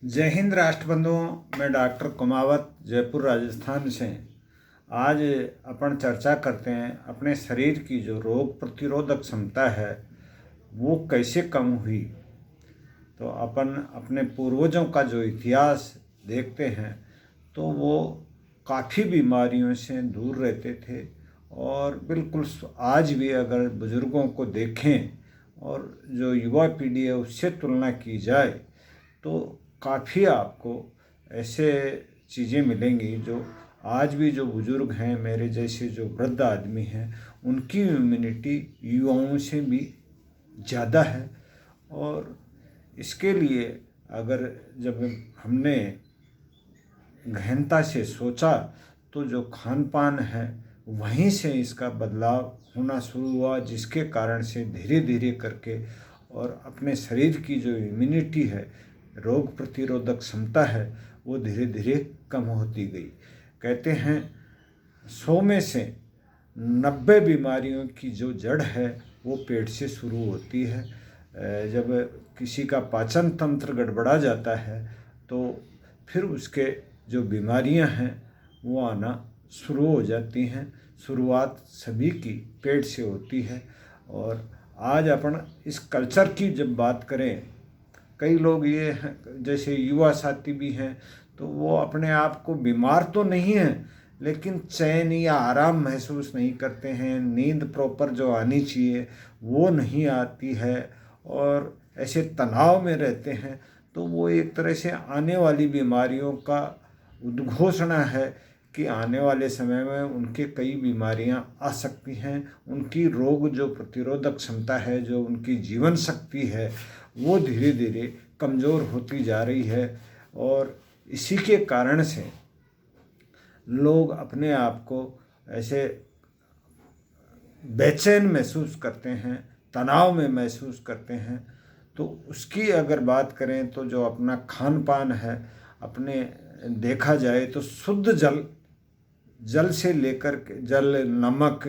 जय हिंद राष्ट्रबंधुओं। मैं डॉक्टर कुमावत जयपुर राजस्थान से। आज अपन चर्चा करते हैं अपने शरीर की जो रोग प्रतिरोधक क्षमता है वो कैसे कम हुई। तो अपन अपने पूर्वजों का जो इतिहास देखते हैं तो वो काफ़ी बीमारियों से दूर रहते थे और बिल्कुल आज भी अगर बुज़ुर्गों को देखें और जो युवा पीढ़ी है उससे तुलना की जाए तो काफ़ी आपको ऐसे चीज़ें मिलेंगी जो आज भी जो बुज़ुर्ग हैं, मेरे जैसे जो वृद्ध आदमी हैं, उनकी इम्यूनिटी युवाओं से भी ज़्यादा है। और इसके लिए अगर जब हमने गहनता से सोचा तो जो खान पान है वहीं से इसका बदलाव होना शुरू हुआ, जिसके कारण से धीरे धीरे करके और अपने शरीर की जो इम्यूनिटी है, रोग प्रतिरोधक क्षमता है, वो धीरे धीरे कम होती गई। कहते हैं 100 में से 90 बीमारियों की जो जड़ है वो पेट से शुरू होती है। जब किसी का पाचन तंत्र गड़बड़ा जाता है तो फिर उसके जो बीमारियां हैं वो आना शुरू हो जाती हैं। शुरुआत सभी की पेट से होती है। और आज अपन इस कल्चर की जब बात करें, कई लोग ये हैं जैसे युवा साथी भी हैं तो वो अपने आप को बीमार तो नहीं हैं लेकिन चैन या आराम महसूस नहीं करते हैं, नींद प्रॉपर जो आनी चाहिए वो नहीं आती है और ऐसे तनाव में रहते हैं। तो वो एक तरह से आने वाली बीमारियों का उद्घोषणा है कि आने वाले समय में उनके कई बीमारियां आ सकती हैं। उनकी रोग जो प्रतिरोधक क्षमता है, जो उनकी जीवन शक्ति है, वो धीरे धीरे कमज़ोर होती जा रही है। और इसी के कारण से लोग अपने आप को ऐसे बेचैन महसूस करते हैं, तनाव में महसूस करते हैं। तो उसकी अगर बात करें तो जो अपना खान पान है, अपने देखा जाए तो शुद्ध जल से लेकर के जल, नमक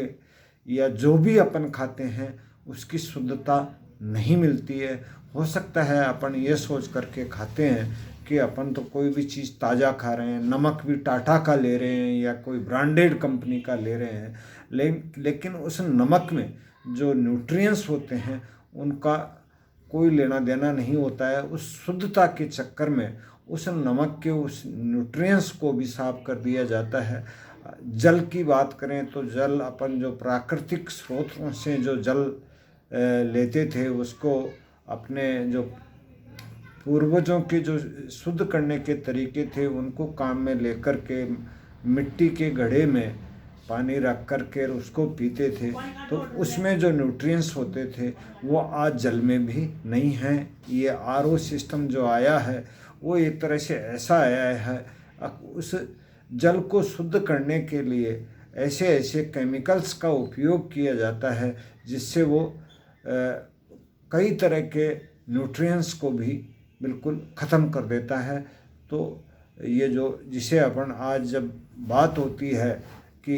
या जो भी अपन खाते हैं उसकी शुद्धता नहीं मिलती है। हो सकता है अपन ये सोच करके खाते हैं कि अपन तो कोई भी चीज़ ताज़ा खा रहे हैं, नमक भी टाटा का ले रहे हैं या कोई ब्रांडेड कंपनी का ले रहे हैं, लेकिन उस नमक में जो न्यूट्रिएंट्स होते हैं उनका कोई लेना देना नहीं होता है। उस शुद्धता के चक्कर में उस नमक के उस न्यूट्रिएंट्स को भी साफ कर दिया जाता है। जल की बात करें तो जल अपन जो प्राकृतिक स्रोतों से जो जल लेते थे उसको अपने जो पूर्वजों के जो शुद्ध करने के तरीके थे उनको काम में लेकर के मिट्टी के घड़े में पानी रख कर के उसको पीते थे। तो उसमें जो न्यूट्रिएंट्स होते थे वो आज जल में भी नहीं हैं। ये आरओ सिस्टम जो आया है वो एक तरह से ऐसा आया है, उस जल को शुद्ध करने के लिए ऐसे ऐसे केमिकल्स का उपयोग किया जाता है जिससे वो कई तरह के न्यूट्रिएंट्स को भी बिल्कुल ख़त्म कर देता है। तो ये जो जिसे अपन आज जब बात होती है कि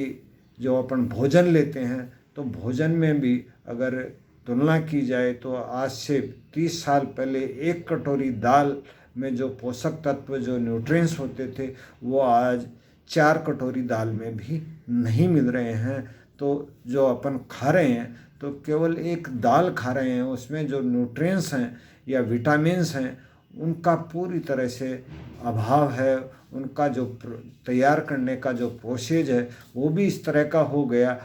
जो अपन भोजन लेते हैं तो भोजन में भी अगर तुलना की जाए तो आज से 30 साल पहले एक कटोरी दाल में जो पोषक तत्व, जो न्यूट्रिएंट्स होते थे, वो आज 4 कटोरी दाल में भी नहीं मिल रहे हैं। तो जो अपन खा रहे हैं तो केवल एक दाल खा रहे हैं, उसमें जो न्यूट्रिएंट्स हैं या विटामिन्स हैं उनका पूरी तरह से अभाव है। उनका जो तैयार करने का जो प्रोसेस है वो भी इस तरह का हो गया,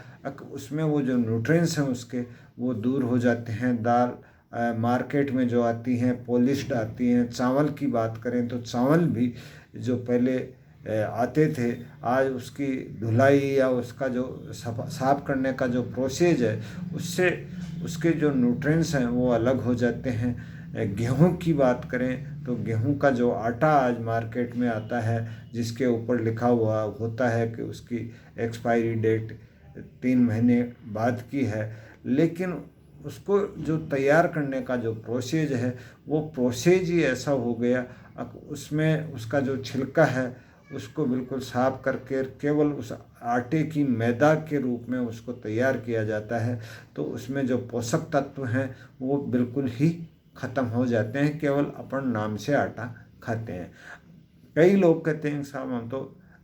उसमें वो जो न्यूट्रिएंट्स हैं उसके वो दूर हो जाते हैं। दाल मार्केट में जो आती हैं पॉलिश्ड आती हैं। चावल की बात करें तो चावल भी जो पहले आते थे, आज उसकी धुलाई या उसका जो साफ करने का जो प्रोसेस है उससे उसके जो न्यूट्रिएंट्स हैं वो अलग हो जाते हैं। गेहूं की बात करें तो गेहूं का जो आटा आज मार्केट में आता है जिसके ऊपर लिखा हुआ होता है कि उसकी एक्सपायरी डेट 3 महीने बाद की है, लेकिन उसको जो तैयार करने का जो प्रोसेस है वो प्रोसेस ही ऐसा हो गया। अब उसमें उसका जो छिलका है उसको बिल्कुल साफ करके केवल उस आटे की मैदा के रूप में उसको तैयार किया जाता है। तो उसमें जो पोषक तत्व हैं वो बिल्कुल ही ख़त्म हो जाते हैं, केवल अपन नाम से आटा खाते हैं। कई लोग कहते हैं साहब हम तो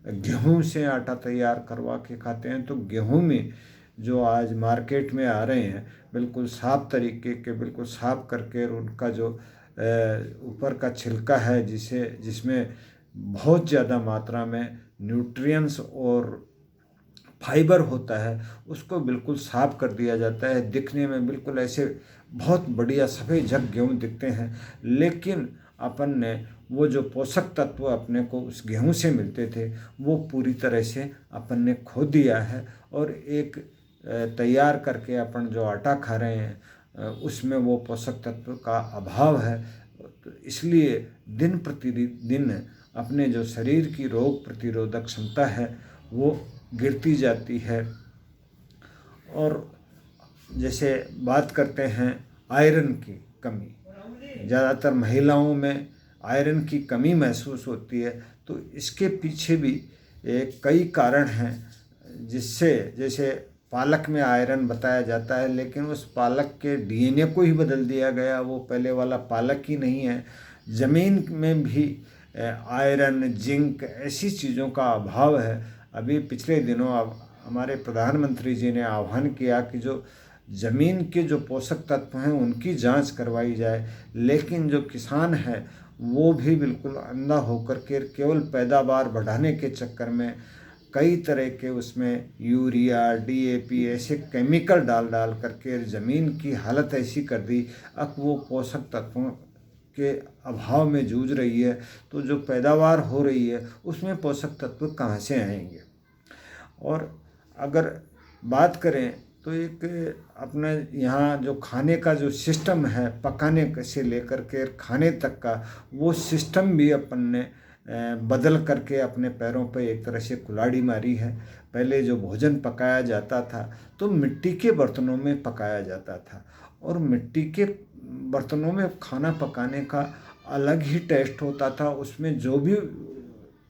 गेहूं से आटा तैयार करवा के खाते हैं। तो गेहूं में जो आज मार्केट में आ रहे हैं बिल्कुल साफ तरीके के, बिल्कुल साफ करके, और उनका जो ऊपर का छिलका है जिसमें बहुत ज़्यादा मात्रा में न्यूट्रिएंट्स और फाइबर होता है, उसको बिल्कुल साफ कर दिया जाता है। दिखने में बिल्कुल ऐसे बहुत बढ़िया सफ़ेद झक गेहूँ दिखते हैं, लेकिन अपन ने वो जो पोषक तत्व अपने को उस गेहूं से मिलते थे वो पूरी तरह से अपन ने खो दिया है। और एक तैयार करके अपन जो आटा खा रहे हैं उसमें वो पोषक तत्व का अभाव है। तो इसलिए दिन प्रतिदिन अपने जो शरीर की रोग प्रतिरोधक क्षमता है वो गिरती जाती है। और जैसे बात करते हैं आयरन की कमी, ज़्यादातर महिलाओं में आयरन की कमी महसूस होती है। तो इसके पीछे भी कई कारण हैं, जिससे जैसे पालक में आयरन बताया जाता है, लेकिन उस पालक के डीएनए को ही बदल दिया गया, वो पहले वाला पालक ही नहीं है। ज़मीन में भी आयरन, जिंक ऐसी चीज़ों का अभाव है। अभी पिछले दिनों हमारे प्रधानमंत्री जी ने आह्वान किया कि जो ज़मीन के जो पोषक तत्व हैं उनकी जांच करवाई जाए, लेकिन जो किसान है वो भी बिल्कुल अंधा होकर के केवल पैदावार बढ़ाने के चक्कर में कई तरह के उसमें यूरिया, डीएपी ऐसे केमिकल डाल करके ज़मीन की हालत ऐसी कर दी, अब वो पोषक तत्वों के अभाव में जूझ रही है। तो जो पैदावार हो रही है उसमें पोषक तत्व कहाँ से आएंगे। और अगर बात करें तो एक अपने यहाँ जो खाने का जो सिस्टम है, पकाने से लेकर के खाने तक का, वो सिस्टम भी अपन ने बदल करके अपने पैरों पे एक तरह से कुल्हाड़ी मारी है। पहले जो भोजन पकाया जाता था तो मिट्टी के बर्तनों में पकाया जाता था, और मिट्टी के बर्तनों में खाना पकाने का अलग ही टेस्ट होता था। उसमें जो भी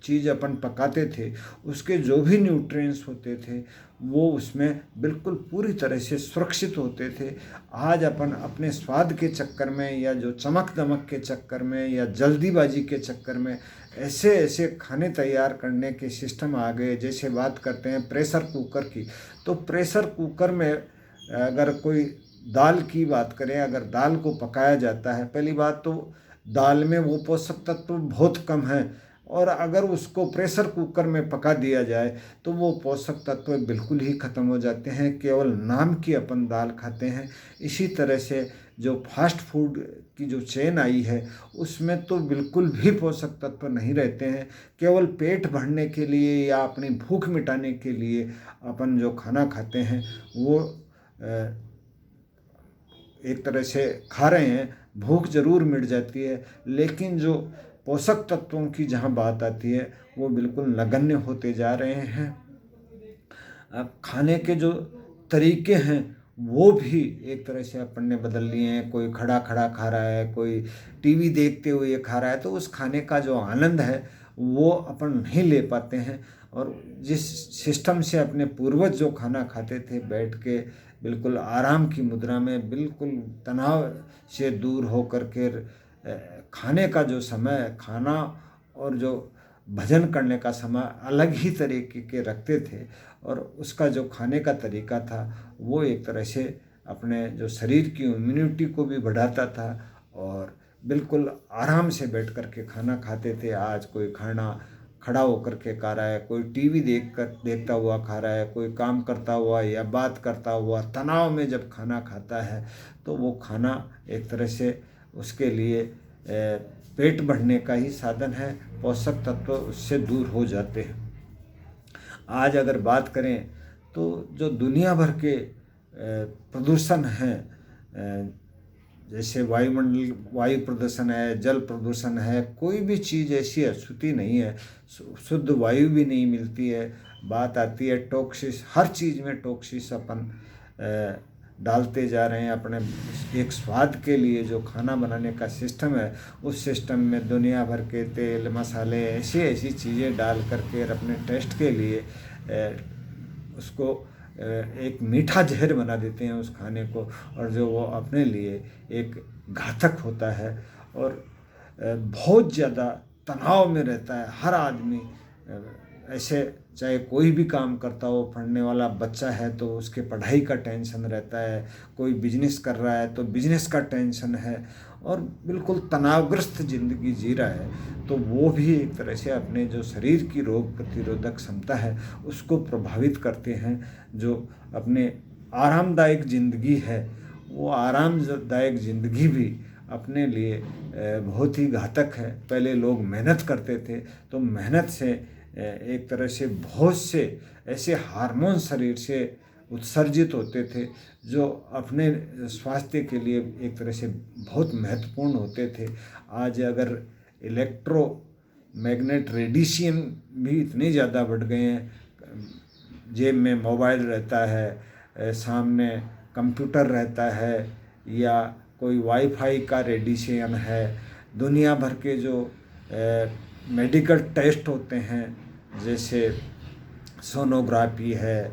चीज़ अपन पकाते थे उसके जो भी न्यूट्रिएंट्स होते थे वो उसमें बिल्कुल पूरी तरह से सुरक्षित होते थे। आज अपन अपने स्वाद के चक्कर में या जो चमक दमक के चक्कर में या जल्दीबाजी के चक्कर में ऐसे ऐसे खाने तैयार करने के सिस्टम आ गए। जैसे बात करते हैं प्रेशर कुकर की, तो प्रेशर कुकर में अगर कोई दाल की बात करें, अगर दाल को पकाया जाता है, पहली बात तो दाल में वो पोषक तत्व बहुत कम है, और अगर उसको प्रेशर कुकर में पका दिया जाए तो वो पोषक तत्व बिल्कुल ही ख़त्म हो जाते हैं। केवल नाम की अपन दाल खाते हैं। इसी तरह से जो फास्ट फूड की जो चेन आई है उसमें तो बिल्कुल भी पोषक तत्व नहीं रहते हैं। केवल पेट भरने के लिए या अपनी भूख मिटाने के लिए अपन जो खाना खाते हैं वो एक तरह से खा रहे हैं। भूख ज़रूर मिट जाती है, लेकिन जो पोषक तत्वों की जहाँ बात आती है वो बिल्कुल नगण्य होते जा रहे हैं। अब खाने के जो तरीके हैं वो भी एक तरह से अपन ने बदल लिए हैं। कोई खड़ा खड़ा खा रहा है, कोई टीवी देखते हुए खा रहा है, तो उस खाने का जो आनंद है वो अपन नहीं ले पाते हैं। और जिस सिस्टम से अपने पूर्वज जो खाना खाते थे बैठ के बिल्कुल आराम की मुद्रा में, बिल्कुल तनाव से दूर होकर के खाने का जो समय, खाना और जो भजन करने का समय अलग ही तरीके के रखते थे, और उसका जो खाने का तरीका था वो एक तरह से अपने जो शरीर की इम्यूनिटी को भी बढ़ाता था, और बिल्कुल आराम से बैठ कर के खाना खाते थे। आज कोई खाना खड़ा होकर के खा रहा है, कोई टीवी देखता हुआ खा रहा है, कोई काम करता हुआ या बात करता हुआ तनाव में जब खाना खाता है तो वो खाना एक तरह से उसके लिए पेट भरने का ही साधन है। पोषक तत्व उससे दूर हो जाते हैं। आज अगर बात करें तो जो दुनिया भर के प्रदूषण हैं, जैसे वायु प्रदूषण है, जल प्रदूषण है, कोई भी चीज़ ऐसी अछूती नहीं है, शुद्ध वायु भी नहीं मिलती है। बात आती है टॉक्सिस, हर चीज़ में टॉक्सिस अपन डालते जा रहे हैं। अपने एक स्वाद के लिए जो खाना बनाने का सिस्टम है उस सिस्टम में दुनिया भर के तेल मसाले ऐसी चीज़ें डाल करके अपने टेस्ट के लिए उसको एक मीठा जहर बना देते हैं उस खाने को, और जो वो अपने लिए एक घातक होता है। और बहुत ज़्यादा तनाव में रहता है। हर आदमी ऐसे, चाहे कोई भी काम करता हो, पढ़ने वाला बच्चा है तो उसके पढ़ाई का टेंशन रहता है, कोई बिजनेस कर रहा है तो बिजनेस का टेंशन है, और बिल्कुल तनावग्रस्त ज़िंदगी जी रहा है, तो वो भी एक तरह से अपने जो शरीर की रोग प्रतिरोधक क्षमता है उसको प्रभावित करते हैं। जो अपने आरामदायक ज़िंदगी है, वो आरामदायक ज़िंदगी भी अपने लिए बहुत ही घातक है। पहले लोग मेहनत करते थे तो मेहनत से एक तरह से बहुत से ऐसे हार्मोन शरीर से उत्सर्जित होते थे जो अपने स्वास्थ्य के लिए एक तरह से बहुत महत्वपूर्ण होते थे। आज अगर इलेक्ट्रोमैग्नेट रेडिएशन भी इतने ज़्यादा बढ़ गए हैं, जेब में मोबाइल रहता है, सामने कंप्यूटर रहता है, या कोई वाईफाई का रेडिएशन है, दुनिया भर के जो मेडिकल टेस्ट होते हैं जैसे सोनोग्राफी है,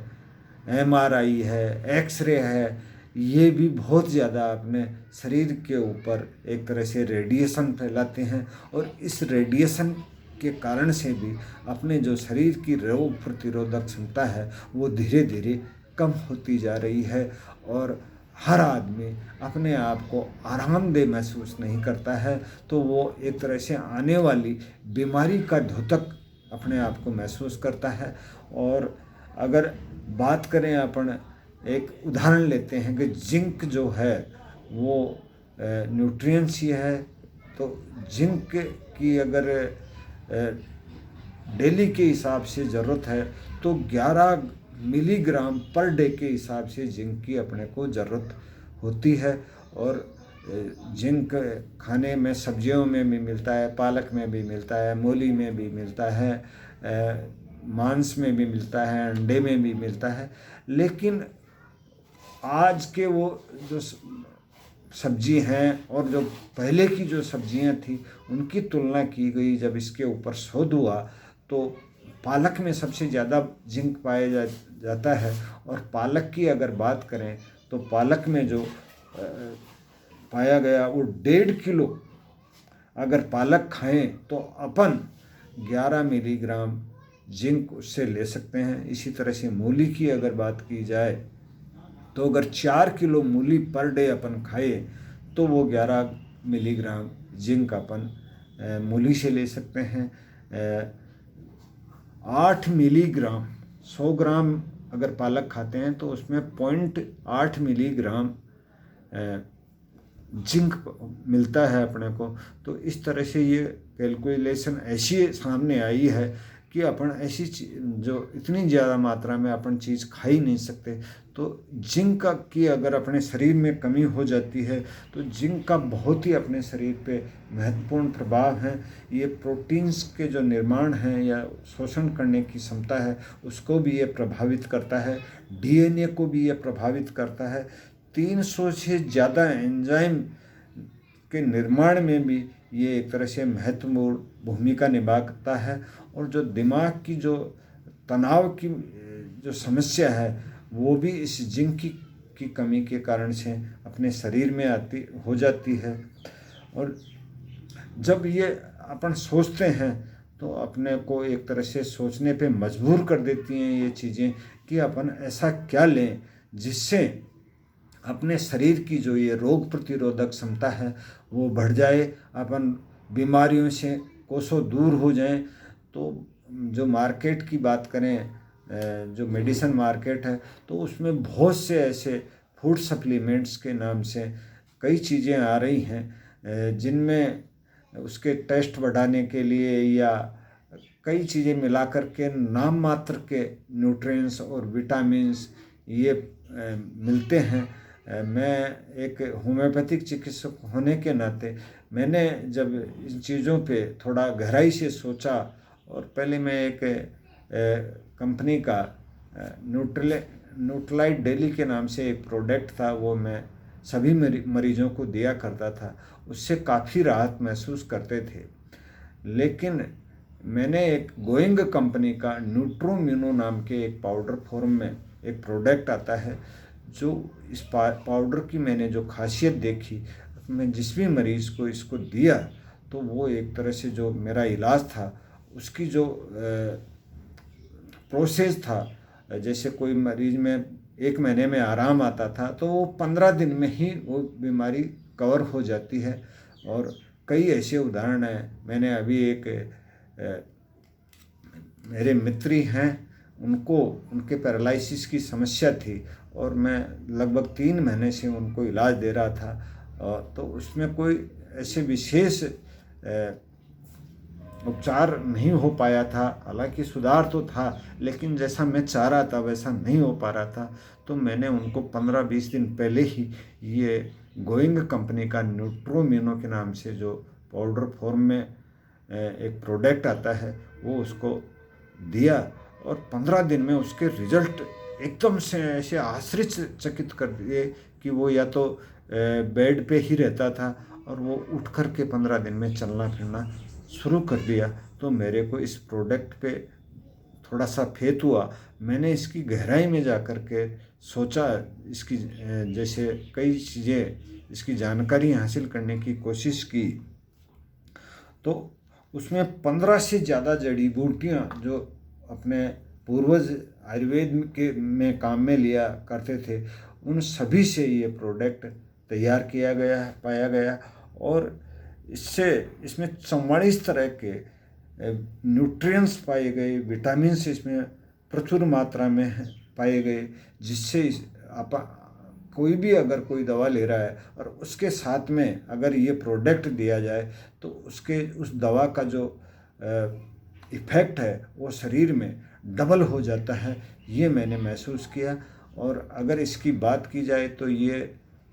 एमआरआई है, एक्सरे है, ये भी बहुत ज़्यादा अपने शरीर के ऊपर एक तरह से रेडिएशन फैलाते हैं, और इस रेडिएशन के कारण से भी अपने जो शरीर की रोग प्रतिरोधक क्षमता है वो धीरे धीरे कम होती जा रही है, और हर आदमी अपने आप को आरामदेह महसूस नहीं करता है, तो वो एक तरह से आने वाली बीमारी का द्योतक अपने आप को महसूस करता है। और अगर बात करें, अपन एक उदाहरण लेते हैं कि जिंक जो है वो न्यूट्रिएंट्स ही है, तो जिंक की अगर डेली के हिसाब से ज़रूरत है तो 11 मिलीग्राम पर डे के हिसाब से जिंक की अपने को ज़रूरत होती है। और जिंक खाने में सब्जियों में भी मिलता है, पालक में भी मिलता है, मूली में भी मिलता है, मांस में भी मिलता है, अंडे में भी मिलता है। लेकिन आज के वो जो सब्जी हैं और जो पहले की जो सब्जियां थी उनकी तुलना की गई, जब इसके ऊपर शोध हुआ तो पालक में सबसे ज़्यादा जिंक पाया जाता है। और पालक की अगर बात करें तो पालक में जो पाया गया वो 1.5 किलो अगर पालक खाएं तो अपन 11 मिलीग्राम जिंक उससे ले सकते हैं। इसी तरह से मूली की अगर बात की जाए तो अगर 4 किलो मूली पर डे अपन खाए तो वो 11 मिलीग्राम जिंक अपन मूली से ले सकते हैं। 8 मिलीग्राम 100 ग्राम अगर पालक खाते हैं तो उसमें 0.8 मिलीग्राम जिंक मिलता है अपने को। तो इस तरह से ये कैलकुलेशन ऐसी सामने आई है कि अपन ऐसी जो इतनी ज़्यादा मात्रा में अपन चीज़ खा ही नहीं सकते। तो जिंक की अगर अपने शरीर में कमी हो जाती है तो जिंक का बहुत ही अपने शरीर पे महत्वपूर्ण प्रभाव है। ये प्रोटीन्स के जो निर्माण हैं या शोषण करने की क्षमता है उसको भी ये प्रभावित करता है, डीएनए को भी ये प्रभावित करता है। 300 से ज़्यादा एंजाइम के निर्माण में भी ये एक तरह से महत्वपूर्ण भूमिका निभाता है। और जो दिमाग की जो तनाव की जो समस्या है वो भी इस जिंक की कमी के कारण से अपने शरीर में हो जाती है। और जब ये अपन सोचते हैं तो अपने को एक तरह से सोचने पे मजबूर कर देती हैं ये चीज़ें कि अपन ऐसा क्या लें जिससे अपने शरीर की जो ये रोग प्रतिरोधक क्षमता है वो बढ़ जाए, अपन बीमारियों से कोसों दूर हो जाएं। तो जो मार्केट की बात करें, जो मेडिसिन मार्केट है, तो उसमें बहुत से ऐसे फूड सप्लीमेंट्स के नाम से कई चीज़ें आ रही हैं जिनमें उसके टेस्ट बढ़ाने के लिए या कई चीज़ें मिलाकर के नाम मात्र के न्यूट्रिएंट्स और विटामिन्स ये मिलते हैं। मैं एक होम्योपैथिक चिकित्सक होने के नाते मैंने जब इन चीज़ों पे थोड़ा गहराई से सोचा, और पहले मैं एक कंपनी का न्यूट्रालाइट डेली के नाम से एक प्रोडक्ट था, वो मैं सभी मरीजों को दिया करता था, उससे काफ़ी राहत महसूस करते थे। लेकिन मैंने एक गोइंग कंपनी का न्यूट्रोम्यूनो नाम के एक पाउडर फॉर्म में एक प्रोडक्ट आता है, जो इस पाउडर की मैंने जो खासियत देखी, मैं जिस भी मरीज़ को इसको दिया तो वो एक तरह से जो मेरा इलाज था उसकी जो प्रोसेस था, जैसे कोई मरीज में 1 महीने में आराम आता था, तो वो 15 दिन में ही वो बीमारी कवर हो जाती है। और कई ऐसे उदाहरण हैं। मैंने अभी एक मेरे मित्र ही हैं, उनको उनके पैरालिसिस की समस्या थी और मैं लगभग 3 महीने से उनको इलाज दे रहा था। तो उसमें कोई ऐसे विशेष उपचार नहीं हो पाया था। हालांकि सुधार तो था, लेकिन जैसा मैं चाह रहा था वैसा नहीं हो पा रहा था। तो मैंने उनको 15-20 दिन पहले ही ये गोइंग कंपनी का न्यूट्रोमिनो के नाम से जो पाउडर फॉर्म में एक प्रोडक्ट आता है वो उसको दिया, और 15 दिन में उसके रिजल्ट एकदम से ऐसे आश्चर्यचकित कर दिए कि वो या तो बेड पे ही रहता था और वो उठ कर के 15 दिन में चलना फिरना शुरू कर दिया। तो मेरे को इस प्रोडक्ट पे थोड़ा सा फेथ हुआ। मैंने इसकी गहराई में जा कर के सोचा, इसकी जैसे कई चीज़ें, इसकी जानकारी हासिल करने की कोशिश की। तो उसमें 15 से ज़्यादा जड़ी बूटियाँ जो अपने पूर्वज आयुर्वेद के में काम में लिया करते थे, उन सभी से ये प्रोडक्ट तैयार किया गया है, पाया गया। और इसमें 44 तरह के न्यूट्रिएंट्स पाए गए, विटामिन्स इसमें प्रचुर मात्रा में पाए गए, जिससे कोई भी अगर कोई दवा ले रहा है और उसके साथ में अगर ये प्रोडक्ट दिया जाए तो उस दवा का जो इफ़ेक्ट है वो शरीर में डबल हो जाता है। ये मैंने महसूस किया। और अगर इसकी बात की जाए तो ये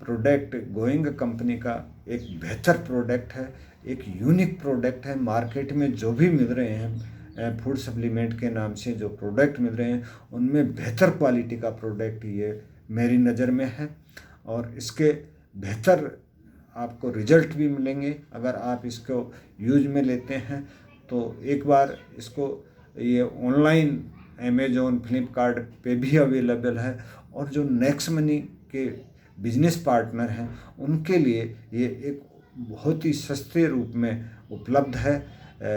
प्रोडक्ट गोइंग कंपनी का एक बेहतर प्रोडक्ट है, एक यूनिक प्रोडक्ट है। मार्केट में जो भी मिल रहे हैं फूड सप्लीमेंट के नाम से जो प्रोडक्ट मिल रहे हैं, उनमें बेहतर क्वालिटी का प्रोडक्ट ये मेरी नज़र में है। और इसके बेहतर आपको रिजल्ट भी मिलेंगे अगर आप इसको यूज में लेते हैं। तो एक बार इसको, ये ऑनलाइन अमेज़ॉन फ्लिपकार्ट पे भी अवेलेबल है, और जो नेक्स्ट मनी के बिजनेस पार्टनर हैं उनके लिए ये एक बहुत ही सस्ते रूप में उपलब्ध है।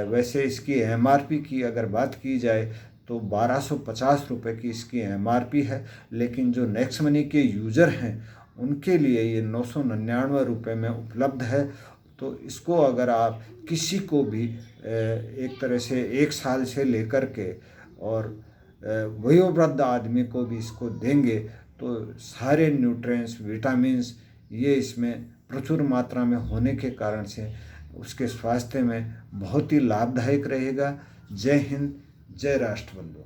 वैसे इसकी MRP की अगर बात की जाए तो 1250 रुपये की इसकी MRP है, लेकिन जो नेक्स्ट मनी के यूज़र हैं उनके लिए ये 999 रुपये में उपलब्ध है। तो इसको अगर आप किसी को भी एक तरह से 1 साल से लेकर के और वयोवृद्ध आदमी को भी इसको देंगे तो सारे न्यूट्रिएंट्स, विटामिन्स ये इसमें प्रचुर मात्रा में होने के कारण से उसके स्वास्थ्य में बहुत ही लाभदायक रहेगा। जय हिंद, जय राष्ट्रबंधु।